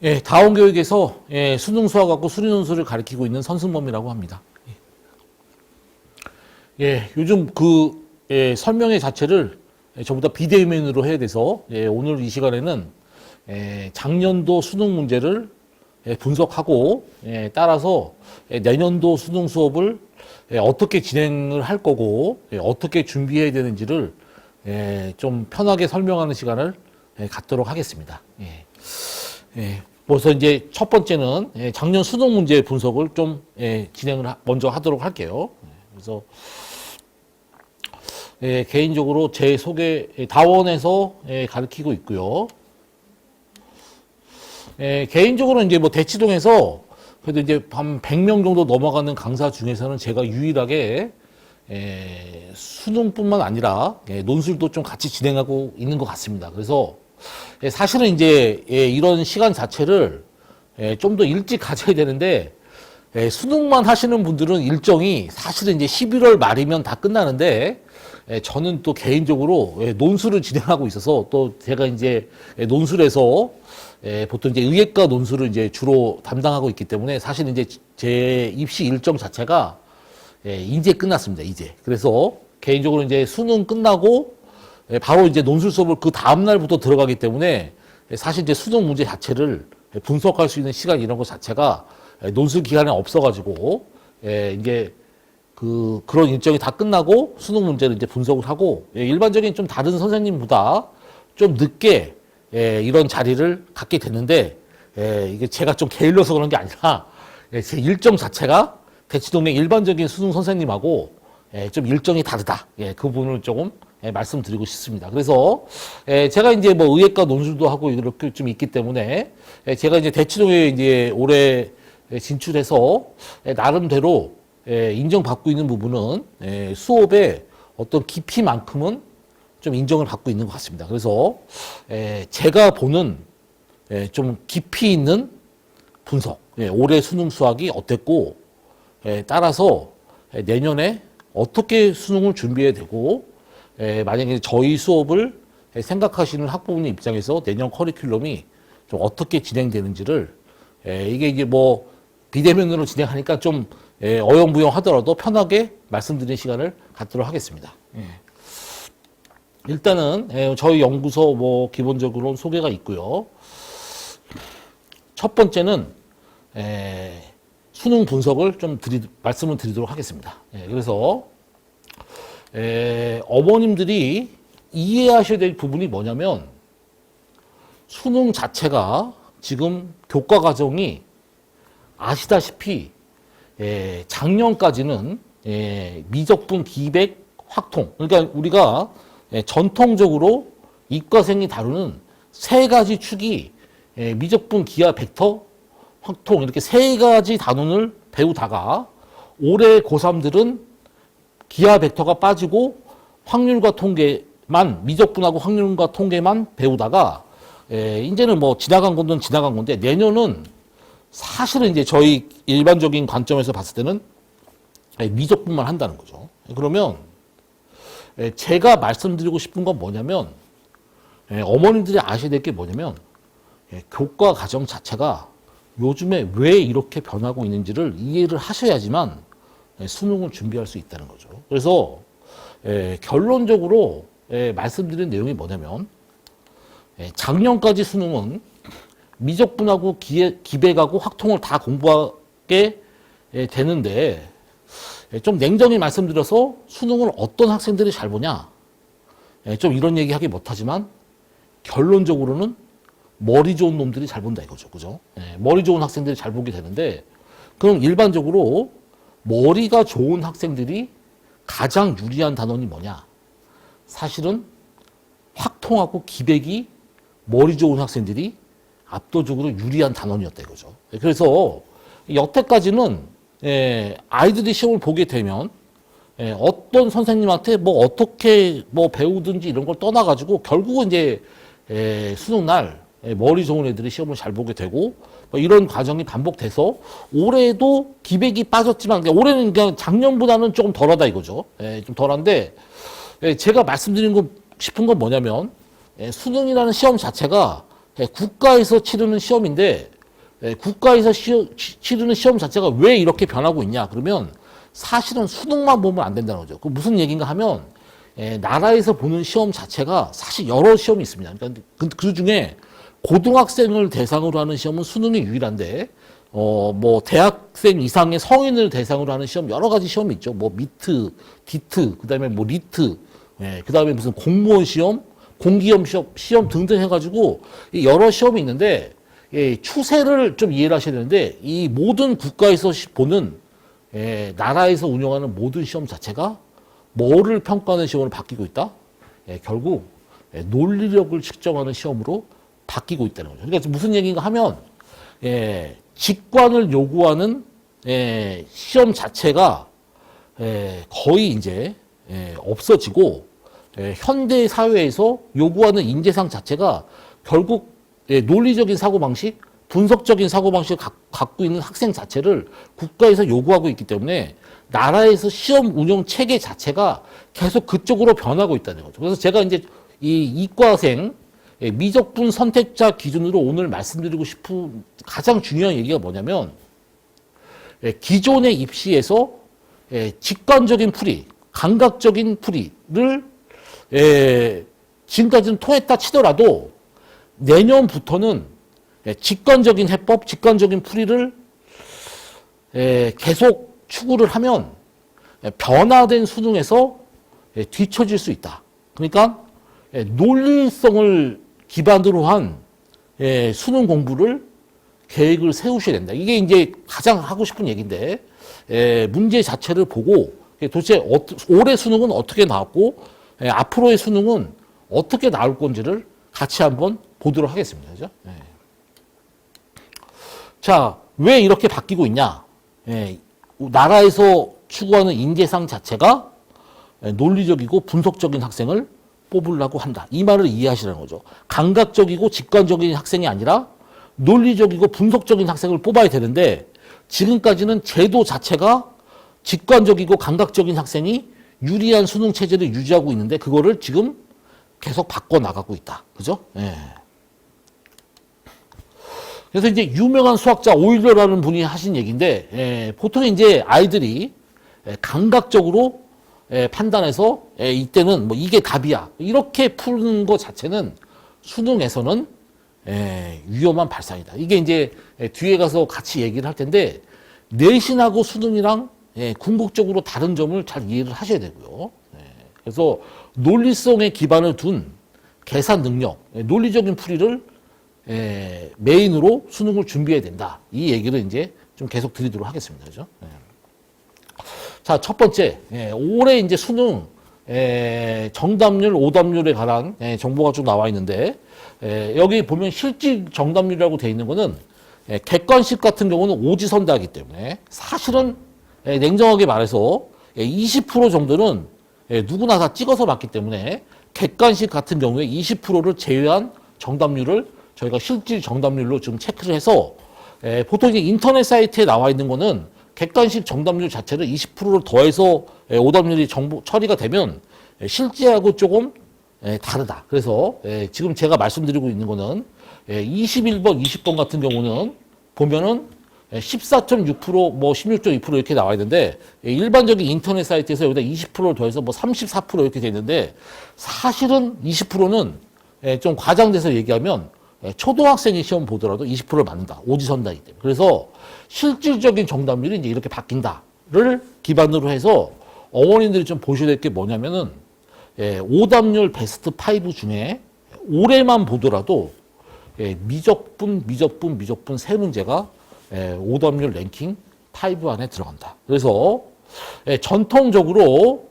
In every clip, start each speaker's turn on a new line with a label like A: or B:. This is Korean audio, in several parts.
A: 예, 다원교육에서 수능 수학하고 수리 논술을 가르치고 있는 선승범이라고 합니다. 예, 요즘 설명회 자체를 전부 다 비대면으로 해야 돼서 오늘 이 시간에는 작년도 수능 문제를 분석하고 따라서 내년도 수능 수업을 어떻게 진행을 할 거고 어떻게 준비해야 되는지를 좀 편하게 설명하는 시간을 갖도록 하겠습니다. 그래서 이제 첫 번째는 작년 수능 문제 분석을 좀 진행을 먼저 하도록 할게요. 그래서 개인적으로 제 소개 다원에서 가르치고 있고요. 개인적으로 이제 뭐 대치동에서 그래도 이제 한 100명 정도 넘어가는 강사 중에서는 제가 유일하게 수능뿐만 아니라 논술도 좀 같이 진행하고 있는 것 같습니다. 그래서 사실은 이제 이런 시간 자체를 좀 더 일찍 가져야 되는데 수능만 하시는 분들은 일정이 사실은 이제 11월 말이면 다 끝나는데 저는 또 개인적으로 논술을 진행하고 있어서 또 제가 이제 논술에서 보통 이제 의예과 논술을 이제 주로 담당하고 있기 때문에 사실 이제 제 입시 일정 자체가 이제 끝났습니다. 이제. 그래서 개인적으로 이제 수능 끝나고 바로 이제 논술 수업을 그 다음 날부터 들어가기 때문에 사실 이제 수능 문제 자체를 분석할 수 있는 시간 이런 것 자체가 논술 기간에 없어가지고 이제 그런 일정이 다 끝나고 수능 문제를 이제 분석을 하고 일반적인 좀 다른 선생님보다 좀 늦게 이런 자리를 갖게 됐는데 이게 제가 좀 게을러서 그런 게 아니라 제 일정 자체가 대치동의 일반적인 수능 선생님하고 좀 일정이 다르다. 그 부분을 조금 말씀드리고 싶습니다. 그래서 제가 이제 뭐 의예과 논술도 하고 이렇게 좀 있기 때문에 제가 이제 대치동에 이제 올해 진출해서 나름대로 인정받고 있는 부분은 수업의 어떤 깊이만큼은 좀 인정을 받고 있는 것 같습니다. 그래서 제가 보는 좀 깊이 있는 분석, 올해 수능 수학이 어땠고 따라서 내년에 어떻게 수능을 준비해야 되고 만약에 저희 수업을 생각하시는 학부모님 입장에서 내년 커리큘럼이 좀 어떻게 진행되는지를 이게 이제 뭐 비대면으로 진행하니까 좀 어영부영 하더라도 편하게 말씀드리는 시간을 갖도록 하겠습니다. 일단은 저희 연구소 뭐 기본적으로 소개가 있고요. 첫 번째는 수능 분석을 좀 말씀을 드리도록 하겠습니다. 그래서 어머님들이 이해하셔야 될 부분이 뭐냐면 수능 자체가 지금 교과 과정이 아시다시피 작년까지는 미적분, 기백, 확통. 그러니까 우리가 전통적으로 이과생이 다루는 세 가지 축이 미적분, 기하, 벡터, 확통 이렇게 세 가지 단원을 배우다가 올해 고3들은 기하, 벡터가 빠지고 확률과 통계만 미적분하고 확률과 통계만 배우다가 이제는 뭐 지나간 건는 지나간 건데 내년은 사실은 이제 저희 일반적인 관점에서 봤을 때는 미적분만 한다는 거죠. 그러면 제가 말씀드리고 싶은 건 뭐냐면 어머님들이 아셔야 될 게 뭐냐면 교과 과정 자체가 요즘에 왜 이렇게 변하고 있는지를 이해를 하셔야지만 수능을 준비할 수 있다는 거죠. 그래서 결론적으로 말씀드린 내용이 뭐냐면 작년까지 수능은 미적분하고 기백하고 확통을 다 공부하게 되는데 좀 냉정히 말씀드려서 수능을 어떤 학생들이 잘 보냐 좀 이런 얘기하기 못하지만 결론적으로는 머리 좋은 놈들이 잘 본다 이거죠. 그죠? 머리 좋은 학생들이 잘 보게 되는데 그럼 일반적으로 머리가 좋은 학생들이 가장 유리한 단원이 뭐냐? 사실은 확통하고 기백이 머리 좋은 학생들이 압도적으로 유리한 단원이었다 이거죠. 그래서 여태까지는 아이들이 시험을 보게 되면 어떤 선생님한테 뭐 어떻게 뭐 배우든지 이런 걸 떠나가지고 결국은 이제 수능 날 머리 좋은 애들이 시험을 잘 보게 되고 뭐 이런 과정이 반복돼서 올해도 기백이 빠졌지만 올해는 그냥 작년보다는 조금 덜하다 이거죠. 좀 덜한데 제가 말씀드리고 싶은 건 뭐냐면 수능이라는 시험 자체가 국가에서 치르는 시험인데 국가에서 치르는 시험 자체가 왜 이렇게 변하고 있냐? 그러면 사실은 수능만 보면 안 된다는 거죠. 그 무슨 얘기인가 하면 나라에서 보는 시험 자체가 사실 여러 시험이 있습니다. 그러니까 그 중에 고등학생을 대상으로 하는 시험은 수능이 유일한데 뭐 대학생 이상의 성인을 대상으로 하는 시험 여러 가지 시험이 있죠. 뭐 미트, 디트, 그다음에 뭐 리트, 그다음에 무슨 공무원 시험, 공기업 시험 등등 해가지고 여러 시험이 있는데 추세를 좀 이해를 하셔야 되는데 이 모든 국가에서 보는 나라에서 운영하는 모든 시험 자체가 뭐를 평가하는 시험으로 바뀌고 있다? 결국 논리력을 측정하는 시험으로 바뀌고 있다는 거죠. 그러니까 무슨 얘기인가 하면 직관을 요구하는 시험 자체가 거의 이제 없어지고 현대 사회에서 요구하는 인재상 자체가 결국 논리적인 사고방식, 분석적인 사고방식을 갖고 있는 학생 자체를 국가에서 요구하고 있기 때문에 나라에서 시험 운영 체계 자체가 계속 그쪽으로 변하고 있다는 거죠. 그래서 제가 이제 이 이과생 미적분 선택자 기준으로 오늘 말씀드리고 싶은 가장 중요한 얘기가 뭐냐면 기존의 입시에서 직관적인 풀이, 감각적인 풀이를 지금까지는 통했다 치더라도 내년부터는 직관적인 해법, 직관적인 풀이를 계속 추구를 하면 변화된 수능에서 뒤처질 수 있다. 그러니까 논리성을 기반으로 한 수능 공부를 계획을 세우셔야 된다. 이게 이제 가장 하고 싶은 얘기인데 문제 자체를 보고 도대체 올해 수능은 어떻게 나왔고 앞으로의 수능은 어떻게 나올 건지를 같이 한번 보도록 하겠습니다. 그죠? 자, 왜 이렇게 바뀌고 있냐? 나라에서 추구하는 인재상 자체가 논리적이고 분석적인 학생을 뽑으려고 한다. 이 말을 이해하시라는 거죠. 감각적이고 직관적인 학생이 아니라 논리적이고 분석적인 학생을 뽑아야 되는데 지금까지는 제도 자체가 직관적이고 감각적인 학생이 유리한 수능 체제를 유지하고 있는데 그거를 지금 계속 바꿔 나가고 있다. 그죠? 그래서 이제 유명한 수학자 오일러라는 분이 하신 얘기인데 보통 이제 아이들이 감각적으로 판단해서 이때는 뭐 이게 답이야 이렇게 푸는 것 자체는 수능에서는 위험한 발상이다. 이게 이제 뒤에 가서 같이 얘기를 할 텐데 내신하고 수능이랑 궁극적으로 다른 점을 잘 이해를 하셔야 되고요. 그래서 논리성에 기반을 둔 계산 능력, 논리적인 풀이를 메인으로 수능을 준비해야 된다. 이 얘기를 이제 좀 계속 드리도록 하겠습니다. 그죠? 자, 첫 번째, 올해 이제 수능 정답률, 오답률에 관한 정보가 좀 나와 있는데 여기 보면 실질 정답률이라고 되어 있는 거는 객관식 같은 경우는 오지선다하기 때문에 사실은 냉정하게 말해서 20% 정도는 누구나 다 찍어서 봤기 때문에 객관식 같은 경우에 20%를 제외한 정답률을 저희가 실질 정답률로 지금 체크를 해서 보통 이제 인터넷 사이트에 나와 있는 거는 객관식 정답률 자체를 20%를 더해서 오답률이 처리가 되면 실제하고 조금 다르다. 그래서 지금 제가 말씀드리고 있는 거는 21번, 20번 같은 경우는 보면은 14.6%, 뭐 16.2% 이렇게 나와 있는데 일반적인 인터넷 사이트에서 여기다 20%를 더해서 뭐 34% 이렇게 돼 있는데 사실은 20%는 좀 과장돼서 얘기하면 초등학생이 시험 보더라도 20%를 맞는다. 오지선다이기 때문에. 그래서 실질적인 정답률이 이제 이렇게 바뀐다를 기반으로 해서 어머님들이 좀 보셔야 될 게 뭐냐면은 오답률 베스트 5 중에 올해만 보더라도 미적분 세 문제가 오답률 랭킹 5 안에 들어간다. 그래서 전통적으로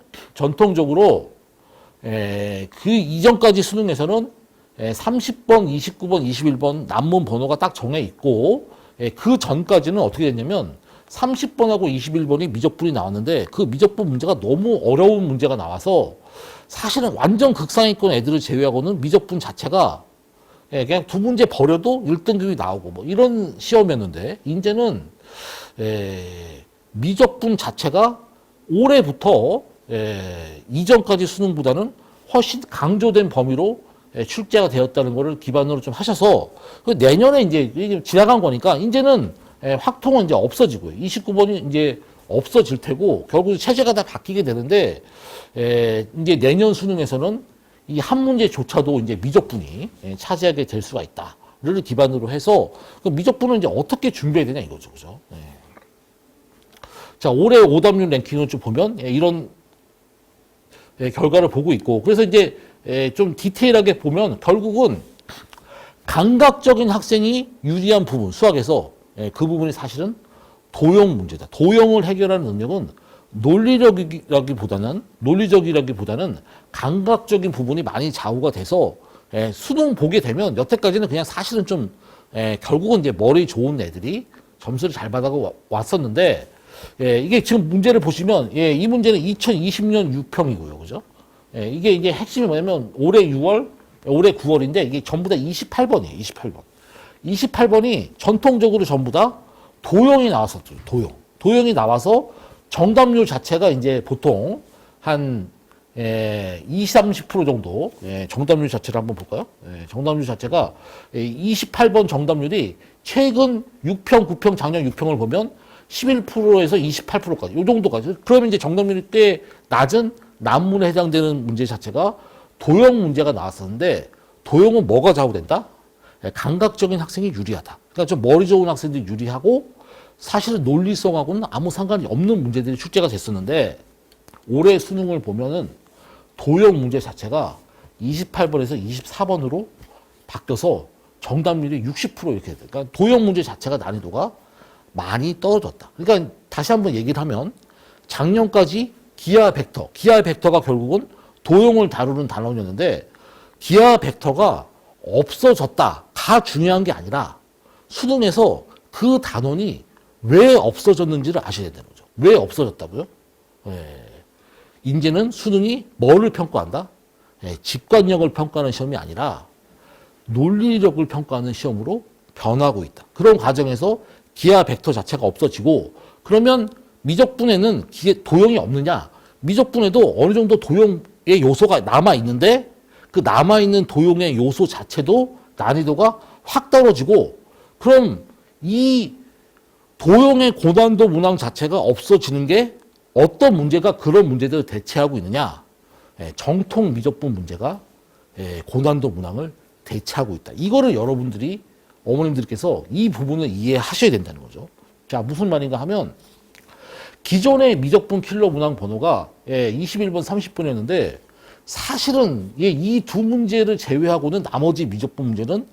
A: 그 이전까지 수능에서는 30번, 29번, 21번 난문 번호가 딱 정해 있고 그 전까지는 어떻게 됐냐면 30번하고 21번이 미적분이 나왔는데 그 미적분 문제가 너무 어려운 문제가 나와서 사실은 완전 극상위권 애들을 제외하고는 미적분 자체가 그냥 두 문제 버려도 1등급이 나오고 뭐 이런 시험이었는데 이제는 미적분 자체가 올해부터 이전까지 수능보다는 훨씬 강조된 범위로 출제가 되었다는 거를 기반으로 좀 하셔서 내년에 이제 이게 지나간 거니까 이제는 확통은 이제 없어지고요. 29번이 이제 없어질 테고 결국 체제가 다 바뀌게 되는데 이제 내년 수능에서는 이 한 문제조차도 이제 미적분이 차지하게 될 수가 있다를 기반으로 해서 그 미적분은 이제 어떻게 준비해야 되냐 이거죠, 그죠? 자, 올해 오답률 랭킹을 좀 보면 이런 결과를 보고 있고 그래서 이제 좀 디테일하게 보면 결국은 감각적인 학생이 유리한 부분 수학에서 그 부분이 사실은 도형 문제다. 도형을 해결하는 능력은 논리적이라기보다는 감각적인 부분이 많이 좌우가 돼서 수능 보게 되면 여태까지는 그냥 사실은 좀 결국은 이제 머리 좋은 애들이 점수를 잘 받아가 왔었는데 이게 지금 문제를 보시면 이 문제는 2020년 6평이고요. 그죠? 이게 이제 핵심이 뭐냐면 올해 9월인데 이게 전부 다 28번이에요. 28번. 28번이 전통적으로 전부 다 도형이 나왔었죠. 도형이 나와서 정답률 자체가 이제 보통 한 20, 30% 정도 정답률 자체를 한번 볼까요? 정답률 자체가 28번 정답률이 최근 6평, 9평, 작년 6평을 보면 11%에서 28%까지 이 정도까지. 그러면 이제 정답률이 꽤 낮은 난문에 해당되는 문제 자체가 도형 문제가 나왔었는데 도형은 뭐가 좌우된다? 감각적인 학생이 유리하다. 그러니까 좀 머리 좋은 학생들이 유리하고 사실은 논리성하고는 아무 상관이 없는 문제들이 출제가 됐었는데 올해 수능을 보면은 도형 문제 자체가 28번에서 24번으로 바뀌어서 정답률이 60% 이렇게 돼요. 그러니까 도형 문제 자체가 난이도가 많이 떨어졌다. 그러니까 다시 한번 얘기를 하면 작년까지 기하 벡터가 결국은 도형을 다루는 단원이었는데 기하 벡터가 없어졌다가 중요한 게 아니라 수능에서 그 단원이 왜 없어졌는지를 아셔야 되는 거죠. 왜 없어졌다고요? 이제는 수능이 뭐를 평가한다? 직관력을 평가하는 시험이 아니라 논리력을 평가하는 시험으로 변하고 있다. 그런 과정에서 기하 벡터 자체가 없어지고 그러면 미적분에는 도형이 없느냐? 미적분에도 어느 정도 도형의 요소가 남아있는데 그 남아있는 도형의 요소 자체도 난이도가 확 떨어지고 그럼 이 도형의 고난도 문항 자체가 없어지는 게 어떤 문제가 그런 문제들을 대체하고 있느냐? 정통 미적분 문제가 고난도 문항을 대체하고 있다. 이거를 여러분들이 어머님들께서 이 부분을 이해하셔야 된다는 거죠. 자, 무슨 말인가 하면 기존의 미적분 킬러 문항 번호가 21번, 30번이었는데 사실은 이 두 문제를 제외하고는 나머지 미적분 문제는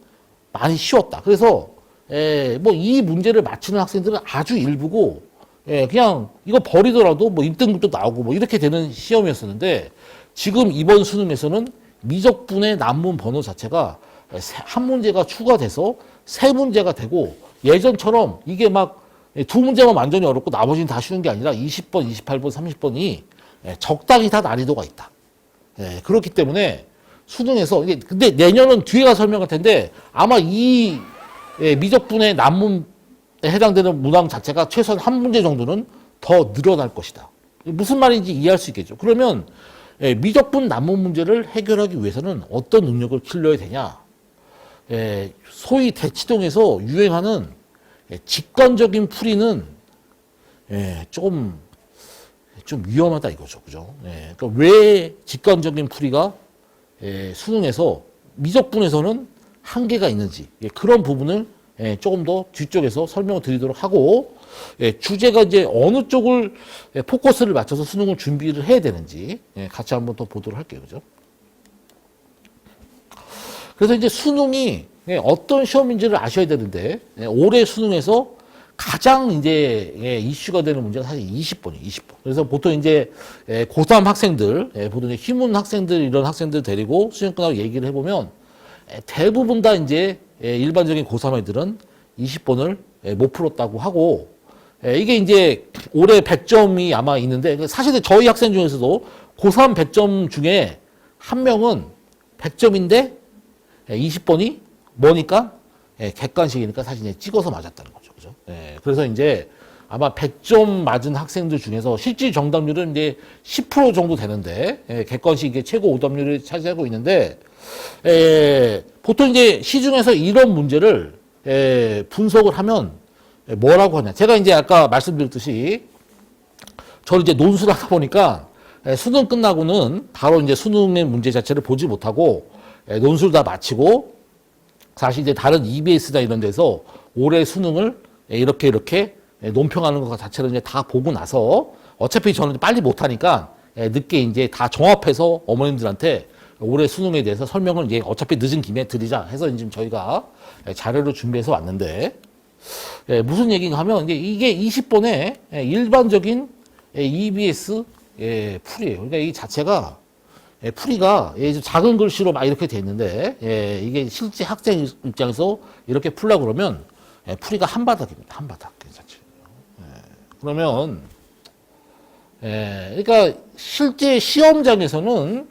A: 많이 쉬웠다. 그래서 뭐 이 문제를 맞히는 학생들은 아주 일부고 그냥 이거 버리더라도 뭐 1등급도 나오고 뭐 이렇게 되는 시험이었었는데 지금 이번 수능에서는 미적분의 난문 번호 자체가 한 문제가 추가돼서 세 문제가 되고 예전처럼 이게 막 두 문제만 완전히 어렵고 나머지는 다 쉬운 게 아니라 20번, 28번, 30번이 적당히 다 난이도가 있다. 그렇기 때문에 수능에서 근데 내년은 뒤에 가 설명할 텐데 아마 이 미적분의 난문에 해당되는 문항 자체가 최소한 한 문제 정도는 더 늘어날 것이다. 무슨 말인지 이해할 수 있겠죠. 그러면 미적분 난문 문제를 해결하기 위해서는 어떤 능력을 길러야 되냐? 소위 대치동에서 유행하는 직관적인 풀이는 좀 위험하다 이거죠. 그죠? 그러니까 왜 직관적인 풀이가 수능에서 미적분에서는 한계가 있는지 그런 부분을 조금 더 뒤쪽에서 설명을 드리도록 하고 주제가 이제 어느 쪽을 포커스를 맞춰서 수능을 준비를 해야 되는지 같이 한번 더 보도록 할게요. 그죠? 그래서 이제 수능이 어떤 시험인지를 아셔야 되는데 올해 수능에서 가장 이제 이슈가 되는 문제가 사실 20번이에요. 20번. 그래서 보통 이제 고3 학생들, 보통 이제 희문 학생들 이런 학생들 데리고 수능 끝나고 얘기를 해보면 대부분 다 이제 일반적인 고3 애들은 20번을 못 풀었다고 하고 이게 이제 올해 100점이 아마 있는데 사실 저희 학생 중에서도 고3 100점 중에 한 명은 100점인데 20번이 뭐니까 객관식이니까 사실 이제 찍어서 맞았다는 거죠. 그죠? 그래서 이제 아마 100점 맞은 학생들 중에서 실질 정답률은 이제 10% 정도 되는데 객관식 이게 최고 오답률을 차지하고 있는데 보통 이제 시중에서 이런 문제를 분석을 하면 뭐라고 하냐. 제가 이제 아까 말씀드렸듯이 저는 이제 논술을 하다 보니까 수능 끝나고는 바로 이제 수능의 문제 자체를 보지 못하고 논술 다 마치고 사실 이제 다른 EBS나 이런 데서 올해 수능을 이렇게 논평하는 것 자체를 이제 다 보고 나서 어차피 저는 빨리 못하니까 늦게 이제 다 종합해서 어머님들한테 올해 수능에 대해서 설명을 이제 어차피 늦은 김에 드리자 해서 지금 저희가 자료를 준비해서 왔는데 무슨 얘기인가 하면 이게 20번의 일반적인 EBS 풀이에요. 그러니까 이 자체가 풀이가 작은 글씨로 막 이렇게 돼 있는데 이게 실제 학생 입장에서 이렇게 풀려고 그러면 풀이가 한 바닥입니다. 한 바닥 그 자체. 그러면 그러니까 실제 시험장에서는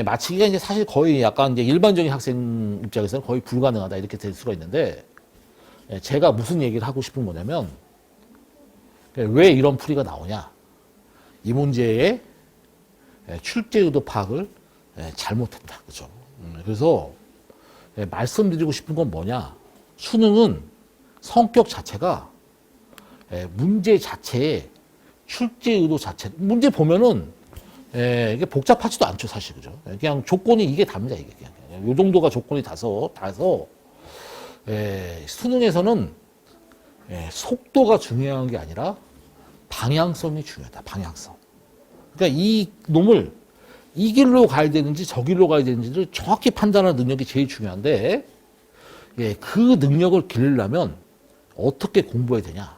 A: 마치기가 이제 사실 거의 약간 이제 일반적인 학생 입장에서는 거의 불가능하다 이렇게 될 수가 있는데 제가 무슨 얘기를 하고 싶은 거냐면 왜 이런 풀이가 나오냐 이 문제의 출제 의도 파악을 잘못했다 그죠? 그래서 말씀드리고 싶은 건 뭐냐 수능은 성격 자체가 문제 자체의 출제 의도 자체 문제 보면은 이게 복잡하지도 않죠 사실 그죠? 그냥 조건이 이게 답니다 이게 그냥 요 정도가 조건이 다서 수능에서는 속도가 중요한 게 아니라 방향성이 중요하다 방향성. 그러니까 이 놈을 이 길로 가야 되는지 저 길로 가야 되는지를 정확히 판단하는 능력이 제일 중요한데 그 능력을 기르려면 어떻게 공부해야 되냐?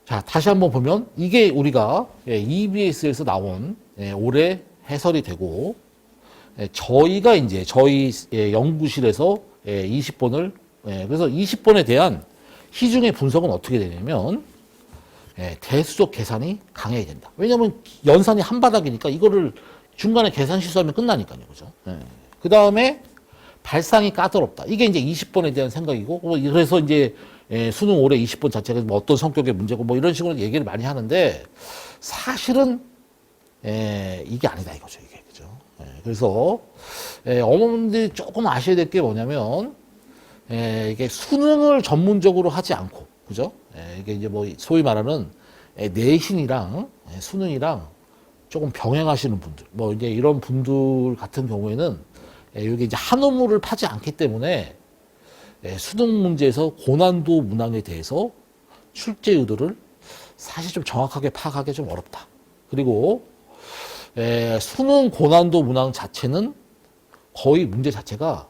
A: 자, 다시 한번 보면 이게 우리가 EBS에서 나온 올해 해설이 되고 저희가 이제 저희 연구실에서 20번을 그래서 20번에 대한 시중의 분석은 어떻게 되냐면 대수적 계산이 강해야 된다. 왜냐하면 연산이 한 바닥이니까 이거를 중간에 계산 실수하면 끝나니까요. 그죠? 그 다음에 발상이 까다롭다. 이게 이제 20번에 대한 생각이고 그래서 이제 수능 올해 20번 자체가 뭐 어떤 성격의 문제고 뭐 이런 식으로 얘기를 많이 하는데 사실은 이게 아니다 이거죠. 이게 그죠? 그래서 어머님들이 조금 아셔야 될 게 뭐냐면 이게 수능을 전문적으로 하지 않고 그죠? 이게 이제 뭐 소위 말하는 내신이랑 수능이랑 조금 병행하시는 분들 뭐 이제 이런 분들 같은 경우에는 여기 이제 한우물을 파지 않기 때문에 수능 문제에서 고난도 문항에 대해서 출제 의도를 사실 좀 정확하게 파악하기 좀 어렵다. 그리고 수능 고난도 문항 자체는 거의 문제 자체가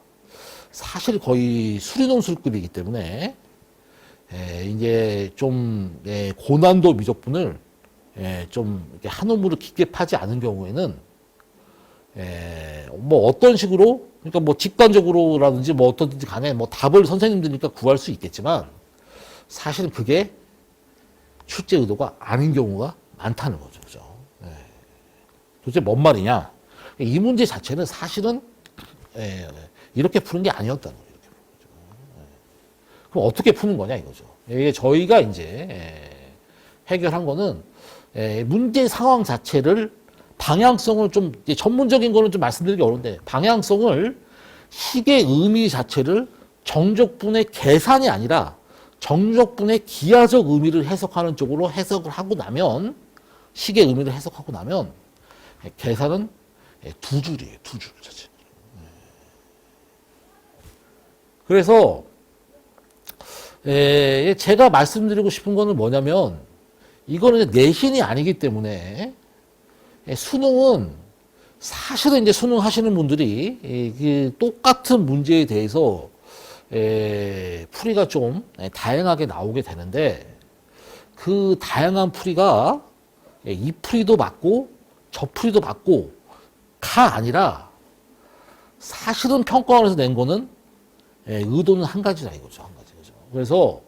A: 사실 거의 수리논술급이기 때문에 이제 좀 고난도 미적분을 좀 이렇게 한우물을 깊게 파지 않은 경우에는 뭐 어떤 식으로 그러니까 뭐 직관적으로라든지 뭐 어떻든지 간에 뭐 답을 선생님들이니까 구할 수 있겠지만 사실은 그게 출제 의도가 아닌 경우가 많다는 거죠. 그죠? 도대체 뭔 말이냐? 이 문제 자체는 사실은 이렇게 푸는 게 아니었다는 거예요. 이렇게 푸는 거죠. 그럼 어떻게 푸는 거냐 이거죠. 이게 저희가 이제 해결한 거는 문제 상황 자체를 방향성을 좀 전문적인 거는 좀 말씀드리기 어려운데 방향성을 식의 의미 자체를 정적분의 계산이 아니라 정적분의 기하적 의미를 해석하는 쪽으로 해석을 하고 나면 식의 의미를 해석하고 나면 계산은 두 줄이에요. 두 줄 자체. 그래서 제가 말씀드리고 싶은 거는 뭐냐면 이거는 내신이 아니기 때문에 수능은 사실은 이제 수능 하시는 분들이 그 똑같은 문제에 대해서 풀이가 좀 다양하게 나오게 되는데 그 다양한 풀이가 이 풀이도 맞고 저 풀이도 맞고 가 아니라 사실은 평가원에서 낸 거는 의도는 한 가지라 이거죠. 한 가지. 그죠? 그래서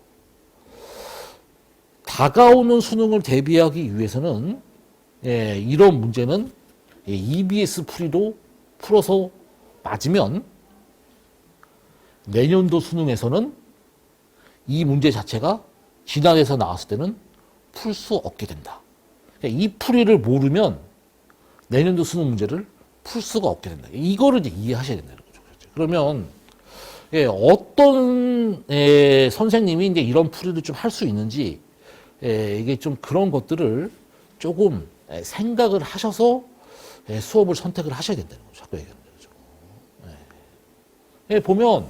A: 다가오는 수능을 대비하기 위해서는 이런 문제는 EBS 풀이로 풀어서 맞으면 내년도 수능에서는 이 문제 자체가 지난해에서 나왔을 때는 풀 수 없게 된다. 그러니까 이 풀이를 모르면 내년도 수능 문제를 풀 수가 없게 된다. 이거를 이제 이해하셔야 된다는 거죠. 그러면 어떤 선생님이 이제 이런 풀이를 좀 할 수 있는지 이게 좀 그런 것들을 조금 생각을 하셔서 수업을 선택을 하셔야 된다는 거죠. 자꾸 얘기하는 거죠. 보면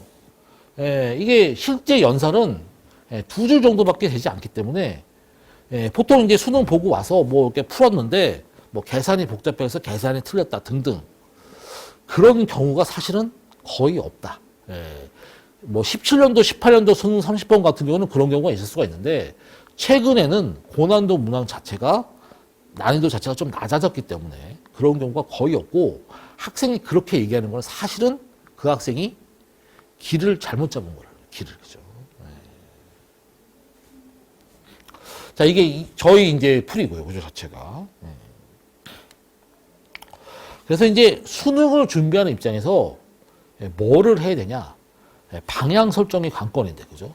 A: 이게 실제 연산은 2줄 정도밖에 되지 않기 때문에 보통 이제 수능 보고 와서 뭐 이렇게 풀었는데 뭐 계산이 복잡해서 계산이 틀렸다 등등 그런 경우가 사실은 거의 없다. 뭐 17년도, 18년도 수능 30번 같은 경우는 그런 경우가 있을 수가 있는데 최근에는 고난도 문항 자체가 난이도 자체가 좀 낮아졌기 때문에 그런 경우가 거의 없고 학생이 그렇게 얘기하는 건 사실은 그 학생이 길을 잘못 잡은 거라고 길을 그죠. 자 이게 저희 이제 풀이고요 구조 자체가. 그래서 이제 수능을 준비하는 입장에서 뭐를 해야 되냐 방향 설정이 관건인데 그죠.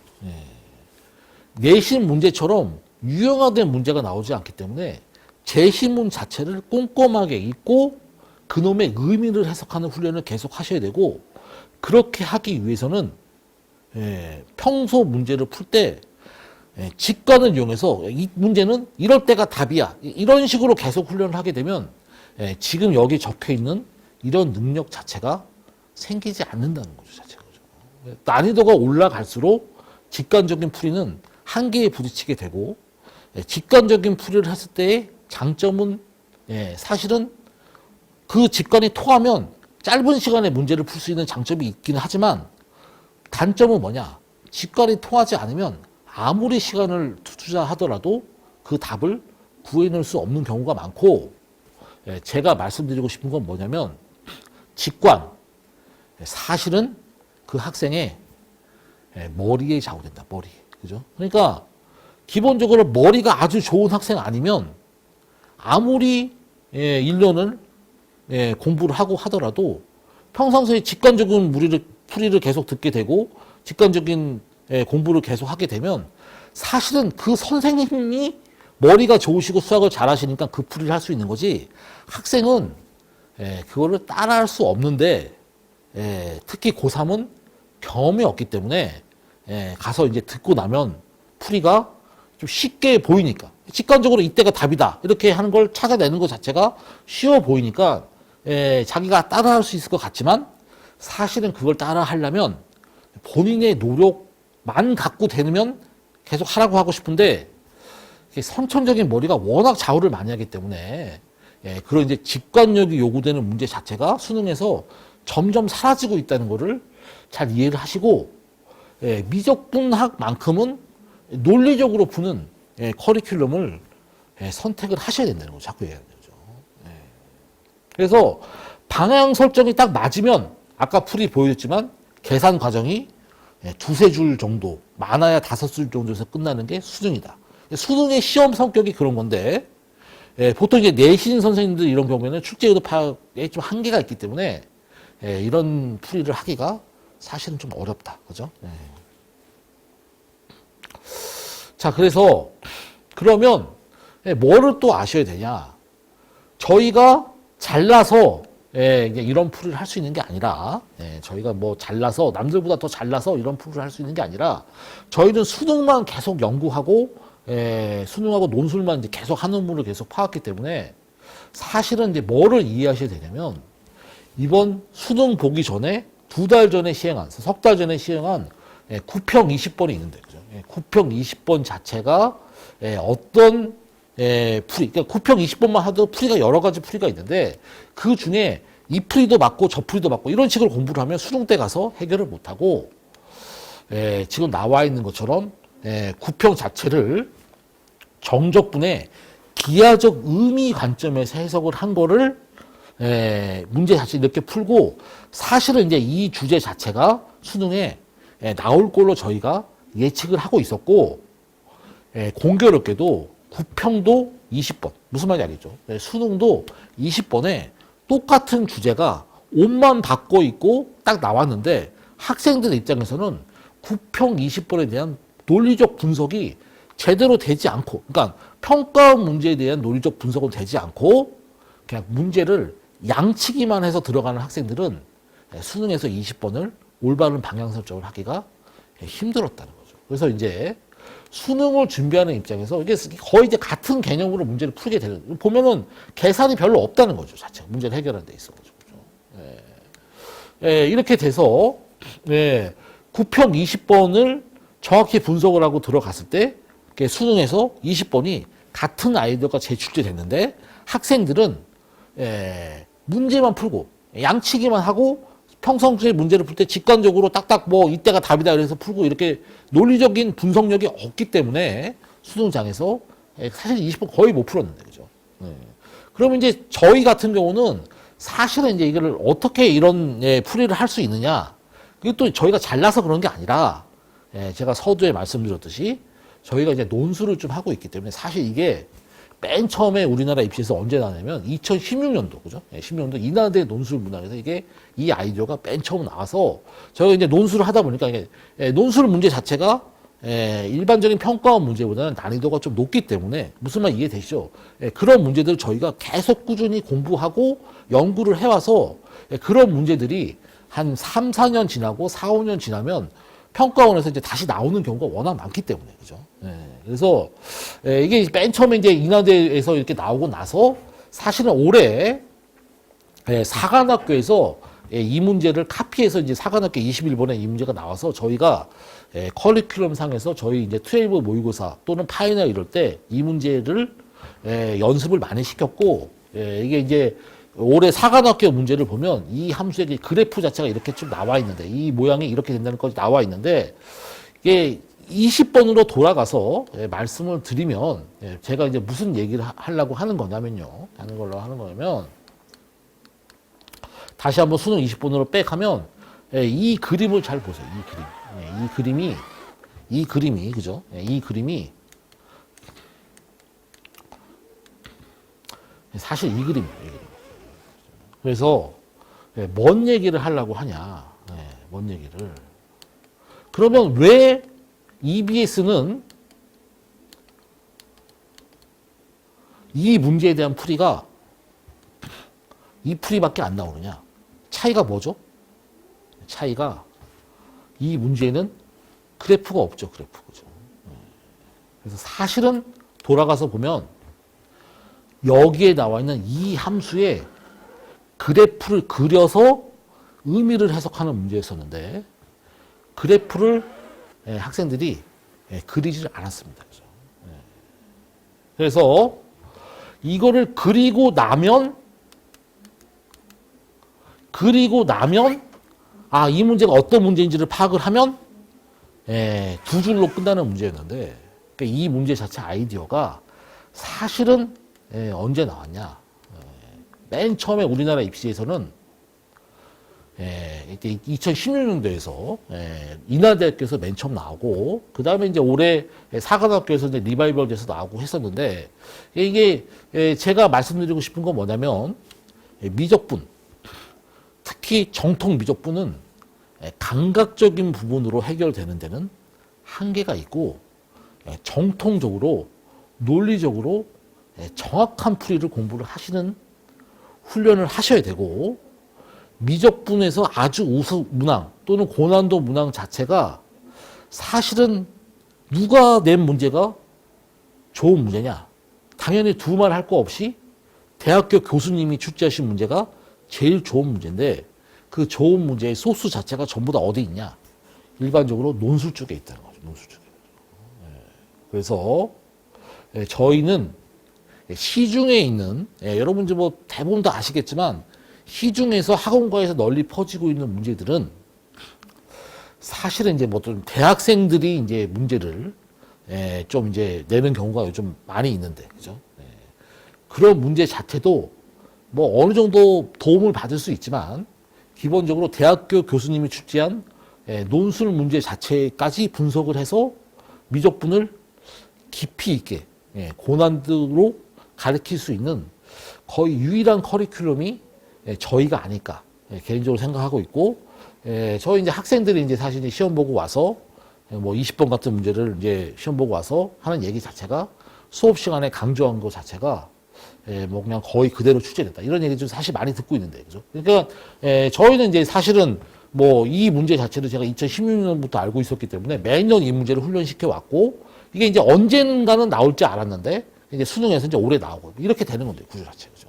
A: 내신 문제처럼 유형화된 문제가 나오지 않기 때문에 제시문 자체를 꼼꼼하게 읽고 그놈의 의미를 해석하는 훈련을 계속 하셔야 되고 그렇게 하기 위해서는 평소 문제를 풀 때 직관을 이용해서 이 문제는 이럴 때가 답이야 이런 식으로 계속 훈련을 하게 되면 지금 여기 적혀 있는 이런 능력 자체가 생기지 않는다는 거죠 자체가. 난이도가 올라갈수록 직관적인 풀이는 한계에 부딪히게 되고 직관적인 풀이를 했을 때의 장점은 사실은 그 직관이 통하면 짧은 시간에 문제를 풀 수 있는 장점이 있긴 하지만 단점은 뭐냐 직관이 통하지 않으면 아무리 시간을 투자하더라도 그 답을 구해낼 수 없는 경우가 많고 제가 말씀드리고 싶은 건 뭐냐면 직관 사실은 그 학생의 머리에 좌우된다 머리 그죠. 그러니까 기본적으로 머리가 아주 좋은 학생 아니면 아무리 1년을 공부를 하고 하더라도 평상시에 직관적인 풀이를 계속 듣게 되고 직관적인 공부를 계속 하게 되면 사실은 그 선생님이 머리가 좋으시고 수학을 잘하시니까 그 풀이를 할 수 있는 거지 학생은 그거를 따라할 수 없는데 특히 고3은 경험이 없기 때문에 가서 이제 듣고 나면 풀이가 좀 쉽게 보이니까 직관적으로 이때가 답이다 이렇게 하는 걸 찾아내는 것 자체가 쉬워 보이니까 자기가 따라할 수 있을 것 같지만 사실은 그걸 따라 하려면 본인의 노력만 갖고 되면 계속 하라고 하고 싶은데 선천적인 머리가 워낙 좌우를 많이 하기 때문에 그런 이제 직관력이 요구되는 문제 자체가 수능에서 점점 사라지고 있다는 것을 잘 이해를 하시고 미적분학만큼은 논리적으로 푸는 커리큘럼을 선택을 하셔야 된다는 거죠. 자꾸 얘기하는 거죠. 그래서 방향 설정이 딱 맞으면 아까 풀이 보여줬지만 계산 과정이 2-3줄 정도 많아야 5줄 정도에서 끝나는 게 수능이다. 수능의 시험 성격이 그런 건데 보통 이제 내신 선생님들 이런 경우에는 출제의도 파악에 좀 한계가 있기 때문에 이런 풀이를 하기가 사실은 좀 어렵다. 그죠? 자, 그래서 그러면 뭐를 또 아셔야 되냐? 저희가 잘나서 이제 이런 풀이를 할 수 있는 게 아니라 저희가 뭐 잘나서 남들보다 더 잘나서 이런 풀이를 할 수 있는 게 아니라 저희는 수능만 계속 연구하고 수능하고 논술만 이제 계속 한 논문을 계속 파왔기 때문에 사실은 이제 뭐를 이해하셔야 되냐면 이번 수능 보기 전에 2달 전에 시행한, 석 달 전에 시행한 9평 20번이 있는데, 그죠? 9평 20번 자체가 어떤 풀이, 그러니까 9평 20번만 하도 풀이가 여러 가지 풀이가 있는데 그 중에 이 풀이도 맞고 저 풀이도 맞고 이런 식으로 공부를 하면 수능 때 가서 해결을 못하고 지금 나와 있는 것처럼 9평 자체를 정적분의 기하적 의미 관점에서 해석을 한 거를 문제 자체 이렇게 풀고 사실은 이제 이 주제 자체가 수능에 나올 걸로 저희가 예측을 하고 있었고 공교롭게도 9평도 20번 무슨 말인지 알겠죠? 수능도 20번에 똑같은 주제가 옷만 바꿔 있고 딱 나왔는데 학생들 입장에서는 9평 20번에 대한 논리적 분석이 제대로 되지 않고 그러니까 평가 문제에 대한 논리적 분석은 되지 않고 그냥 문제를 양치기만 해서 들어가는 학생들은 수능에서 20번을 올바른 방향 설정을 하기가 힘들었다는 거죠. 그래서 이제 수능을 준비하는 입장에서 이게 거의 이제 같은 개념으로 문제를 풀게 되는, 보면은 계산이 별로 없다는 거죠. 자체가 문제를 해결하는 데 있어가지고. 이렇게 돼서, 9평 20번을 정확히 분석을 하고 들어갔을 때, 수능에서 20번이 같은 아이디어가 제출이 됐는데, 학생들은, 문제만 풀고, 양치기만 하고, 평상시에 문제를 풀 때 직관적으로 딱딱 뭐 이때가 답이다 그래서 풀고 이렇게 논리적인 분석력이 없기 때문에 수능장에서 사실 20번 거의 못 풀었는데, 그죠? 그러면 이제 저희 같은 경우는 사실은 이제 이거를 어떻게 이런 풀이를 할 수 있느냐. 그게 또 저희가 잘나서 그런 게 아니라 제가 서두에 말씀드렸듯이 저희가 이제 논술을 좀 하고 있기 때문에 사실 이게 맨 처음에 우리나라 입시에서 언제 나냐면 2016년도, 그죠? 16년도 이난대 논술 문항에서 이게 이 아이디어가 맨 처음 나와서 저희가 이제 논술을 하다 보니까 이게 논술 문제 자체가 일반적인 평가원 문제보다는 난이도가 좀 높기 때문에 무슨 말 이해되시죠? 그런 문제들을 저희가 계속 꾸준히 공부하고 연구를 해와서 그런 문제들이 한 3, 4년 지나고 4, 5년 지나면 평가원에서 이제 다시 나오는 경우가 워낙 많기 때문에, 그죠? 그래서 이게 맨 처음에 이제 인하대에서 이렇게 나오고 나서 사실은 올해 사관학교에서 이 문제를 카피해서 이제 사관학교 21번에 이 문제가 나와서 저희가 커리큘럼 상에서 저희 이제 12 모의고사 또는 파이널 이럴 때 이 문제를 연습을 많이 시켰고, 이게 이제 올해 사관학교 문제를 보면 이 함수의 그래프 자체가 이렇게 쭉 나와 있는데, 이 모양이 이렇게 된다는 것이 나와 있는데, 이게 20번으로 돌아가서 말씀을 드리면, 제가 이제 무슨 얘기를 하려고 하는 거냐면요. 다시 한번 수능 20번으로 백 하면, 이 그림을 잘 보세요. 이 그림이, 그죠? 이 그림이, 사실 이 그림이에요. 그래서 뭔 얘기를 하려고 하냐, 뭔 얘기를. 그러면 왜 EBS는 이 문제에 대한 풀이가 이 풀이밖에 안 나오느냐? 차이가 뭐죠? 차이가 이 문제에는 그래프가 없죠, 그래프죠. 그래서 사실은 돌아가서 보면 여기에 나와 있는 이 함수에 그래프를 그려서 의미를 해석하는 문제였었는데 그래프를 학생들이 그리지를 않았습니다. 그래서 이거를 그리고 나면 이 문제가 어떤 문제인지를 파악을 하면 두 줄로 끝나는 문제였는데, 그러니까 이 문제 자체 아이디어가 사실은 언제 나왔냐? 맨 처음에 우리나라 입시에서는 2016년도에서 인하대학교에서 맨 처음 나오고, 그 다음에 이제 올해 사관학교에서 이제 리바이벌 돼서 나오고 했었는데, 이게 제가 말씀드리고 싶은 건 뭐냐면 미적분, 특히 정통 미적분은 감각적인 부분으로 해결되는 데는 한계가 있고, 정통적으로 논리적으로 정확한 풀이를 공부를 하시는 훈련을 하셔야 되고, 미적분에서 아주 우수 문항 또는 고난도 문항 자체가 사실은 누가 낸 문제가 좋은 문제냐? 당연히 두말 할 거 없이 대학교 교수님이 출제하신 문제가 제일 좋은 문제인데, 그 좋은 문제의 소스 자체가 전부 다 어디 있냐? 일반적으로 논술 쪽에 있다는 거죠. 논술 쪽에. 그래서 저희는 시중에 있는, 여러분 이제 뭐 대부분 다 아시겠지만 시중에서 학원가에서 널리 퍼지고 있는 문제들은 사실은 이제 뭐 좀 대학생들이 이제 문제를 좀 이제 내는 경우가 요즘 많이 있는데, 그죠? 그런 문제 자체도 뭐 어느 정도 도움을 받을 수 있지만 기본적으로 대학교 교수님이 출제한 논술 문제 자체까지 분석을 해서 미적분을 깊이 있게 고난도로 가르칠 수 있는 거의 유일한 커리큘럼이 저희가 아닐까 개인적으로 생각하고 있고, 저희 이제 학생들이 이제 사실 시험 보고 와서 뭐 20번 같은 문제를 이제 시험 보고 와서 하는 얘기 자체가 수업 시간에 강조한 것 자체가 뭐 그냥 거의 그대로 출제됐다. 이런 얘기 좀 사실 많이 듣고 있는데, 그죠? 그러니까, 저희는 이제 사실은 뭐 이 문제 자체를 제가 2016년부터 알고 있었기 때문에 매년 이 문제를 훈련시켜 왔고, 이게 이제 언젠가는 나올지 알았는데, 이제 수능에서 이제 올해 나오고, 이렇게 되는 건데, 구조 자체. 그죠?